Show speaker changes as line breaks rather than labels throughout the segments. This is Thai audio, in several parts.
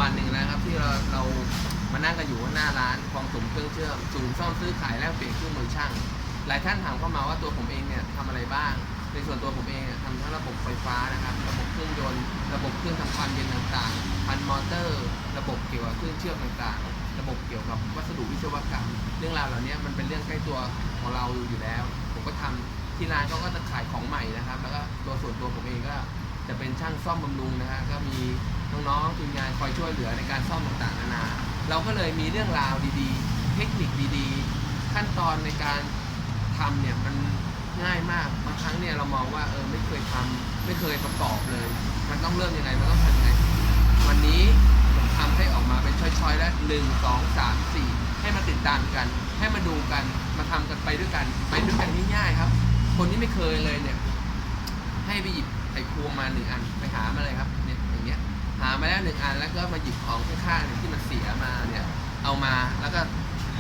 วันหนึ่งนะครับที่เรามานั่งกันอยู่หน้าร้านคลองถมเครื่องเชื่อมศูนย์ซ่อมซื้อขายแลกเปลี่ยนเครื่องมือช่างหลายท่านถามเข้ามาว่าตัวผมเองเนี่ยทำอะไรบ้างในส่วนตัวผมเองทำทั้งระบบไฟฟ้านะครับระบบเครื่องยนต์ระบบเครื่องทำความเย็นต่างๆพันมอเตอร์ระบบเกี่ยวกับเครื่องเชื่อมต่างๆระบบเกี่ยวกับวัสดุวิศวกรรมเรื่องราวเหล่านี้มันเป็นเรื่องใกล้ตัวของเราอยู่แล้วผมก็ทำที่ร้านก็จะขายของใหม่นะครับแล้วก็ตัวส่วนตัวผมเองก็จะเป็นช่างซ่อมบำรุงนะฮะก็มีน้องๆทีมงานคอยช่วยเหลือในการซ่อมต่างๆนานาเราก็เลยมีเรื่องราวดีๆเทคนิคดีๆขั้นตอนในการทำเนี่ยมันง่ายมากบางครั้งเนี่ยเรามองว่าไม่เคยทำไม่เคยประกอบเลยมันต้องเริ่มยังไงมันต้องทำยังไงวันนี้ผมทำให้ออกมาเป็นช้อยๆแล้ว1 2 3 4ให้มาติดตามกันให้มาดูกันมาทำกันไปด้วยกันง่ายๆครับคนที่ไม่เคยเลยเนี่ยให้ไปหยิบไขควงมา1 อันไปหามาเลยครับเนี่ยอย่างเงี้ยหามาแล้ว1 อันแล้วก็มาหยิบของข้างๆที่มันเสียมาเนี่ยเอามาแล้วก็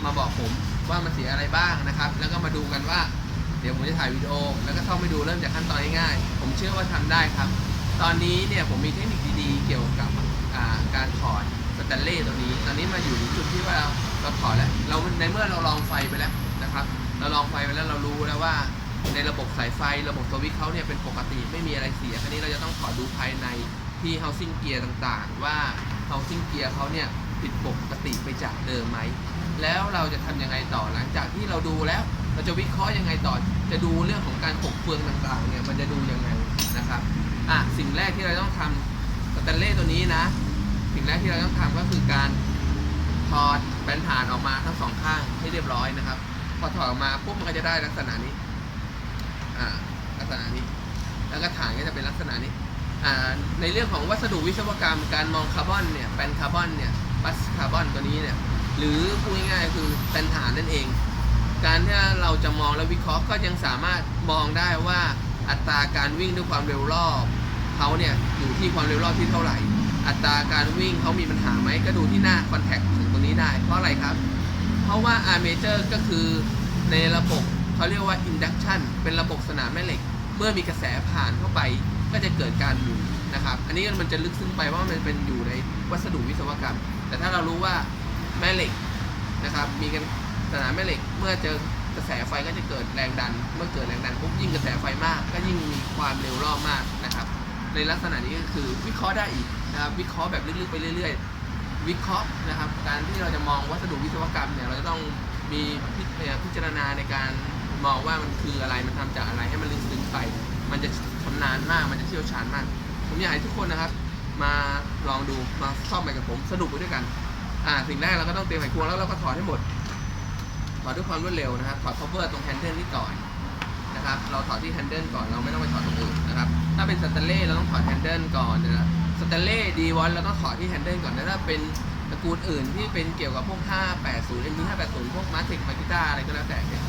มาบอกผมว่ามันเสียอะไรบ้างนะครับแล้วก็มาดูกันว่าเดี๋ยวผมจะถ่ายวิดีโอแล้วก็เข้าไปดูเริ่มจากขั้นตอนง่ายๆผมเชื่อว่าทำได้ครับตอนนี้เนี่ยผมมีเทคนิคดีๆเกี่ยวกับการถอดสแตนเลสตัวนี้ตอนนี้มาอยู่ในจุดที่ว่าเราถอดแล้วเราในเมื่อเราลองไฟไปแล้วนะครับเราลองไฟไปแล้วเรารู้แล้วว่าในระบบสายไฟระบบสวิตช์เขาเนี่ยเป็นปกติไม่มีอะไรเสียคราวนี้เราจะต้องถอดดูภายในที่ housing gear ต่างๆว่า housing gear เขาเนี่ยผิดปกติไปจากเดิมไหมแล้วเราจะทำยังไงต่อหลังจากที่เราดูแล้วเราจะวิเคราะห์ยังไงต่อจะดูเรื่องของการหกเฟืองต่างๆเนี่ยมันจะดูยังไงนะครับสิ่งแรกที่เราต้องทำสแตนเลสตัวนี้นะสิ่งแรกที่เราต้องทำก็คือการถอดแผ่นฐานออกมาทั้ง2 ข้างให้เรียบร้อยนะครับพอถอดออกมาปุ๊บมันก็จะได้ลักษณะนี้ลักษณะนี้แล้วก็ฐานก็จะเป็นลักษณะนี้ในเรื่องของวัสดุวิศวกรรมการมองคาร์บอนเนี่ยแผ่นคาร์บอนเนี่ยบัสคาร์บอนตัวนี้เนี่ยหรือพูดง่ายๆคือแผ่นฐานนั่นเองการที่เราจะมองและวิเคราะห์ก็ยังสามารถมองได้ว่าอัตราการวิ่งด้วยความเร็วรอบเขาเนี่ยอยู่ที่ความเร็วรอบที่เท่าไหร่อัตราการวิ่งเขามีปัญหาไหมก็ดูที่หน้าคอนแทคถึงตรงนี้ได้เพราะอะไรครับเพราะว่าอาร์เมเจอร์ก็คือในระบบเขาเรียกว่าอินดักชันเป็นระบบสนามแม่เหล็กเมื่อมีกระแสผ่านเข้าไปก็จะเกิดการหมุนนะครับอันนี้มันจะลึกซึ้งไปว่ามันเป็นอยู่ในวัสดุวิศวกรรมแต่ถ้าเรารู้ว่าแม่เหล็กนะครับมีกันสนามแม่เหล็กเมื่อเจอกระแสไฟก็จะเกิดแรงดันเมื่อเกิดแรงดันปุ๊บยิ่งกระแสไฟมากก็ยิ่งมีความเร็วรอบมากนะครับในลักษณะนี้ก็คือวิเคราะห์ได้อีกนะครับวิเคราะห์แบบลึกๆไปเรื่อยๆวิเคราะห์นะครับการที่เราจะมองวัสดุวิศวกรรมเนี่ยเราจะต้องมีพิจารณาในการมองว่ามันคืออะไรมันทำจากอะไรให้มันลึกซึ้งไปมันจะชำนาญมากมันจะเชี่ยวชาญมากผมอยากให้ทุกคนนะครับมาลองดูมาซ่อมไปกับผมสนุกไปด้วยกันสิ่งแรกเราก็ต้องเตรียมไขควงแล้วเราก็ถอดให้หมดถอดด้วยความรวดเร็วนะครับถอด cover ตรงแฮนเดิลนี่ก่อนนะครับเราถอดที่แฮนเดิลก่อนเราไม่ต้องไปถอดตรงอื่นนะครับถ้าเป็นสแตนเลสเราต้องถอดแฮนเดิลก่อนนะครับสแตนเลสดีวอนเราต้องถอดที่แฮนเดิลก่อนถ้าเป็นตระกูลอื่นที่เป็นเกี่ยวกับพวก580 MT 580พวกมาติกมากิต้าอะไรก็แล้วแต่เนี่ย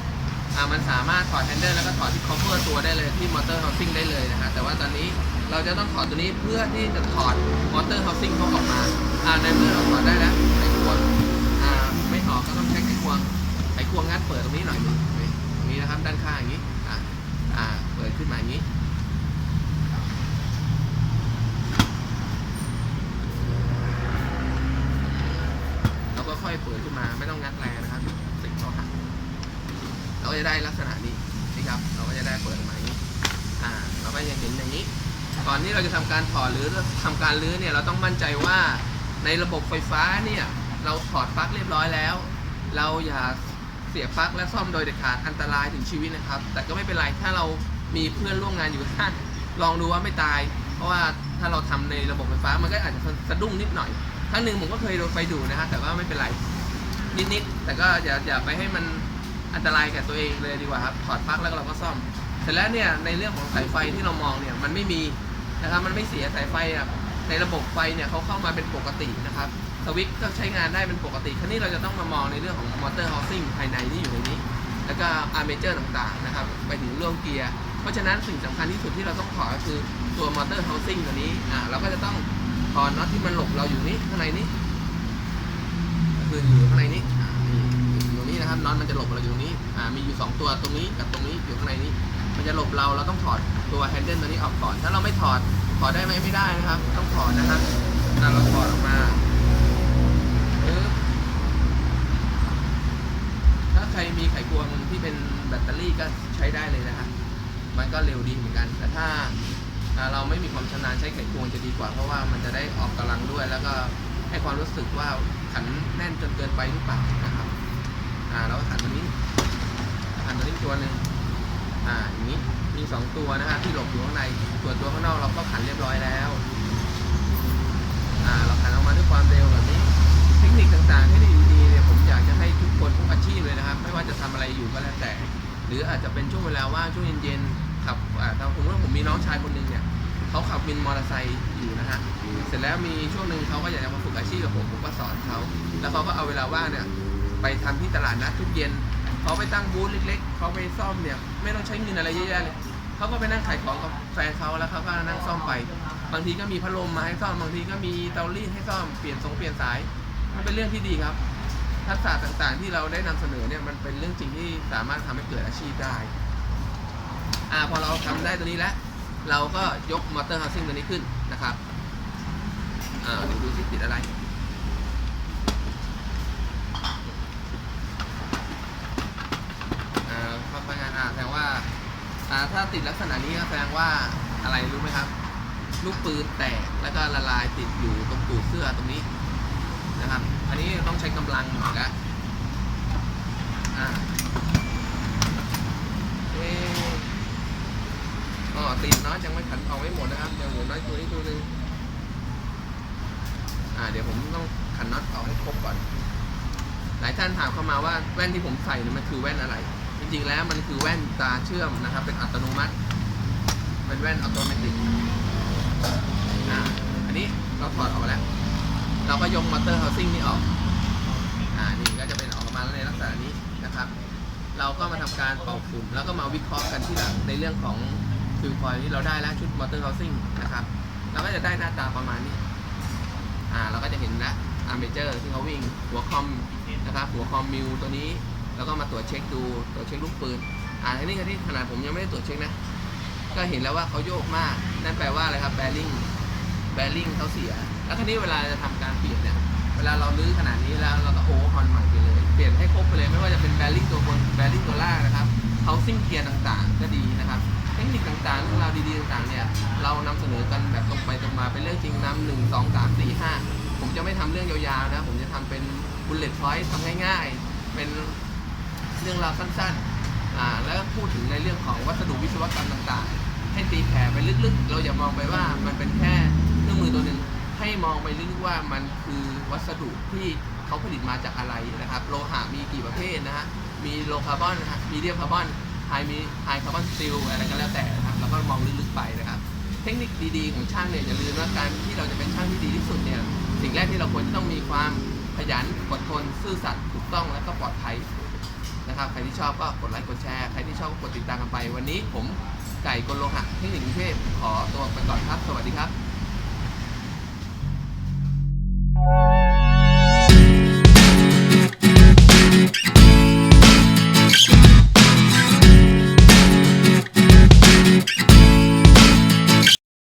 มันสามารถถอดแฮนเดิลแล้วก็ถอดที่ cover ตัวได้เลยที่มอเตอร์ housing ได้เลยนะฮะแต่ว่าตอนนี้เราจะต้องถอดตัวนี้เพื่อที่จะถอดมอเตอร์ housing เขาออกมาในเมื่อเราถอดได้แล้วไขควงไม่ออกก็ต้องใช้ไขควงงัดเปิดตรงนี้หน่อยนึงตรงนี้นะครับด้านข้างอย่างนี้เปิดขึ้นมาอย่างนี้เราก็ค่อยเปิดขึ้นมาไม่ต้องงัดแรงนะครับสิ่งเขาหักเราก็จะได้ลักษณะนี้นะครับเราก็จะได้เปิดมาอย่างนี้เราก็จะเห็นอย่างนี้ก่อนที่เราจะทำการถอดหรือทำการรื้อเนี่ยเราต้องมั่นใจว่าในระบบไฟฟ้าเนี่ยเราถอดปลั๊กเรียบร้อยแล้วเราอย่าเสียปลั๊กและซ่อมโดยเด็ดขาดอันตรายถึงชีวิตนะครับแต่ก็ไม่เป็นไรถ้าเรามีเพื่อนร่วมงานอยู่ข้างลองดูว่าไม่ตายเพราะว่าถ้าเราทำในระบบไฟฟ้ามันก็อาจจะสะดุ้งนิดหน่อยครั้งหนึ่งผมก็เคยโดนไฟดูดนะฮะแต่ว่าไม่เป็นไรนิดแต่ก็อย่าไปให้มันอันตรายแก่ตัวเองเลยดีกว่าครับถอดปลั๊กแล้วเราก็ซ่อมเสร็จแล้วเนี่ยในเรื่องของสายไฟที่เรามองเนี่ยมันไม่มีนะครับมันไม่เสียสายไฟในระบบไฟเนี่ยเขาเข้ามาเป็นปกตินะครับสวิตช์ก็ใช้งานได้เป็นปกติคราวนี้เราจะต้องมามองในเรื่องของมอเตอร์ housing ภายในที่อยู่ในนี้แล้วก็อาร์เมเจอร์ต่างๆนะครับไปถึงเรื่องเกียร์เพราะฉะนั้นสิ่งสำคัญที่สุดที่เราต้องถอดก็คือตัวมอเตอร์ housing ตัวนี้เราก็จะต้องถอดน็อตที่มันหลบเราอยู่นี้ข้างในนี้คืออยู่ข้างในนี้อยู่นี้นะครับน็อตมันจะหลบเราอยู่ตรงนี้มีอยู่2ตัวตรงนี้กับตรงนี้อยู่ข้างในนี้มันจะหลบเราต้องถอดตัวแฮนเดิลตัวนี้ออกก่อนถ้าเราไม่ถอดได้ไหมไม่ได้นะครับต้องถอดนะครับเราถอดออกมา เป็นแบตเตอรี่ก็ใช้ได้เลยนะครับมันก็เร็วดีเหมือนกันแต่ถ้าเราไม่มีความชำนาญใช้ไขควงจะดีกว่าเพราะว่ามันจะได้ออกกำลังด้วยแล้วก็ให้ความรู้สึกว่าขันแน่นจนเกินไปหรือเปล่านะครับแล้วก็ขันตัวนี้ตัวหนึ่งอย่างนี้มี2ตัวนะครับที่หลบอยู่ข้างในส่วนตัวข้างนอกเราก็ขันเรียบร้อยแล้วเราขันออกมาด้วยความเร็วแบบนี้เทคนิคต่างๆที่ดีๆเนี่ยผมอยากจะให้ทุกคนทุกอาชีพเลยนะครับไม่ว่าจะทำอะไรอยู่ก็แล้วแต่หรืออาจจะเป็นช่วงเวลาว่างช่วงเย็นๆขับผมมีน้องชายคนหนึ่งเนี่ยเขาขับวินมอเตอร์ไซค์อยู่นะฮะเสร็จแล้วมีช่วงหนึ่งเขาก็อยากจะมาฝึกอาชีพกับผมก็สอนเขาแล้วเขาก็เอาเวลาว่างเนี่ยไปทำที่ตลาดนัดทุกเย็นเขาไปตั้งบูธเล็กๆเขาไปซ่อมเนี่ยไม่ต้องใช้เงินอะไรเยอะแยะเลยเขาก็ไปนั่งขายของกับแฟนเขาแล้วเขาก็นั่งซ่อมไปบางทีก็มีพัดลมมาให้ซ่อมบางทีก็มีเตารีดให้ซ่อมเปลี่ยนสายมันเป็นเรื่องที่ดีครับทักษะต่างๆที่เราได้นำเสนอเนี่ยมันเป็นเรื่องจริงที่สามารถทำให้เกิดอาชีพได้พอเราทำได้ตัวนี้แล้วเราก็ยกมอเตอร์เฮาซิ่งตัวนี้ขึ้นนะครับดูที่ติดอะไรพนักงานแสดงว่าถ้าติดลักษณะนี้ก็แสดงว่าอะไรรู้ไหมครับลูกปืนแตกแล้วก็ละลายติดอยู่ตรงตูดเสื้อตรงนี้นะครับอันนี้ต้องใช้กำลังหน่อยแล้วตีนน้อยยังไม่ขันออกไม่หมดนะครับยังหมุนน้อยตัวนี้ตัวนึงเดี๋ยวผมต้องขันน็อตออกให้ครบก่อนหลายท่านถามเข้ามาว่าแว่นที่ผมใส่มันคือแว่นอะไรจริงๆแล้วมันคือแว่นตาเชื่อมนะครับเป็นอัตโนมัติเป็นแว่นอัตโนมัติอันนี้เราถอดออกแล้วเราก็ยกมอเตอร์เฮาซิ่งนี่ออกนี่ก็จะเป็นออกมาในลักษณะนี้นะครับเราก็มาทำการเป่าฝุ่นแล้วก็มาวิเคราะห์กันที่หลังในเรื่องของฟิวคอยที่เราได้แล้วชุดมอเตอร์เฮาซิ่งนะครับเราก็จะได้หน้าตาประมาณนี้เราก็จะเห็นนะอาร์เมเจอร์ที่เขาวิ่งหัวคอมนะครับหัวคอมมิวตัวนี้แล้วก็มาตรวจเช็คดูตรวจเช็คลูกปืนทีนี้ที่ขนาดผมยังไม่ได้ตรวจเช็คนะก็เห็นแล้วว่าเขาโยกมากนั่นแปลว่าอะไรครับแบริ่งเขาเสียแล้วทีนี้เวลาจะทำการเปลี่ยนเนี่ยเวลาเราลื้อขนาดนี้แล้วเราก็โอเวอร์ฮอลใหม่ไปเลยเปลี่ยนให้ครบไปเลยไม่ว่าจะเป็นแบริ่งตัวบนแบริ่งตัวล่างนะครับเฮาซิ่งเกียร์ต่างๆก็ดีนะครับเทคนิคต่างๆเรื่องราวดีๆต่างๆเนี่ยเรานำเสนอกันแบบตรงไปตรงมาเป็นเรื่องจริงนำ1 2 3 4 5ผมจะไม่ทำเรื่องยาวๆนะผมจะทำเป็นบุลเลต์พอยต์ทำง่ายๆเป็นเรื่องราวสั้นๆแล้วก็พูดถึงในเรื่องของวัสดุวิศวกรรมต่างๆให้ตีแผ่ไปลึกๆเราอย่ามองไปว่ามันเป็นแค่เครื่องมือตัวหนึ่งให้มองไปลึกๆว่ามันคือวัสดุที่เขาผลิตมาจากอะไรนะครับโลหะมีกี่ประเภทนะฮะมีโลคาร์บอนมีเดียมคาร์บอนไฮคาร์บอนสตีลอะไรก็แล้วแต่นะครับแล้วก็มองลึกๆไปนะครับเทคนิคดีๆของช่างเนี่ยอย่าลืมว่าการที่เราจะเป็นช่างที่ดีที่สุดเนี่ยสิ่งแรกที่เราควรจะต้องมีความขยันอดทนซื่อสัตย์ถูกต้องและก็ปลอดภัยนะครับใครที่ชอบก็กดไลค์กดแชร์ใครที่ชอบก็กดติดตามกันไปวันนี้ผมไก่กลโลหะเทคนิคกรุงเทพขอตัวไปก่อนครับสวัสดีครับ